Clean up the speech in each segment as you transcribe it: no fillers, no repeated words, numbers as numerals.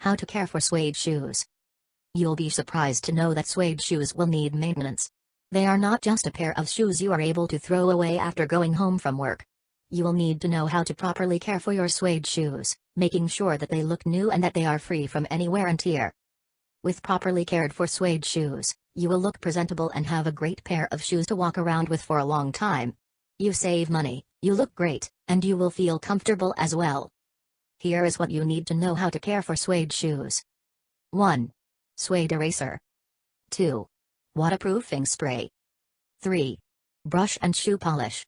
How to care for suede shoes. You'll be surprised to know that suede shoes will need maintenance. They are not just a pair of shoes you are able to throw away after going home from work. You will need to know how to properly care for your suede shoes, making sure that they look new and that they are free from any wear and tear. With properly cared for suede shoes, you will look presentable and have a great pair of shoes to walk around with for a long time. You save money, you look great, and you will feel comfortable as well. Here is what you need to know how to care for suede shoes. 1. Suede eraser. 2. Waterproofing spray. 3. Brush and shoe polish.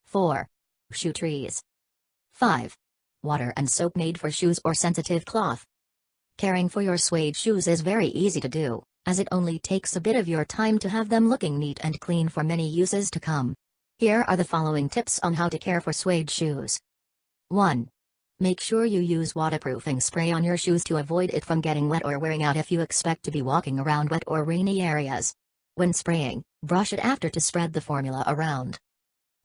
4. Shoe trees. 5. Water and soap made for shoes or sensitive cloth. Caring for your suede shoes is very easy to do, as it only takes a bit of your time to have them looking neat and clean for many uses to come. Here are the following tips on how to care for suede shoes. 1. Make sure you use waterproofing spray on your shoes to avoid it from getting wet or wearing out if you expect to be walking around wet or rainy areas. When spraying, brush it after to spread the formula around.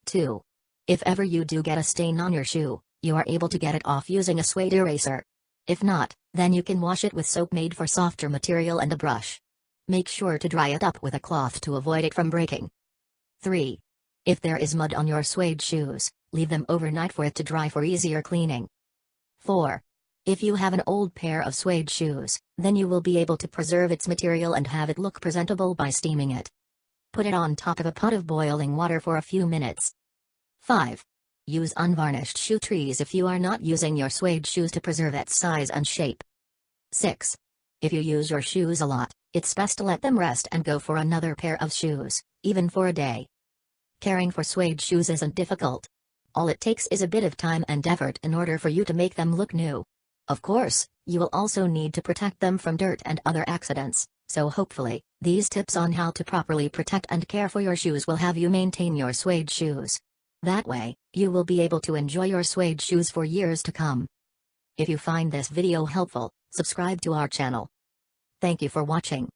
2. If ever you do get a stain on your shoe, you are able to get it off using a suede eraser. If not, then you can wash it with soap made for softer material and a brush. Make sure to dry it up with a cloth to avoid it from breaking. 3. If there is mud on your suede shoes, leave them overnight for it to dry for easier cleaning. 4. If you have an old pair of suede shoes, then you will be able to preserve its material and have it look presentable by steaming it. Put it on top of a pot of boiling water for a few minutes. 5. Use unvarnished shoe trees if you are not using your suede shoes to preserve its size and shape. 6. If you use your shoes a lot, it's best to let them rest and go for another pair of shoes, even for a day. Caring for suede shoes isn't difficult. All it takes is a bit of time and effort in order for you to make them look new. Of course, you will also need to protect them from dirt and other accidents, so hopefully, these tips on how to properly protect and care for your shoes will have you maintain your suede shoes. That way, you will be able to enjoy your suede shoes for years to come. If you find this video helpful, subscribe to our channel. Thank you for watching.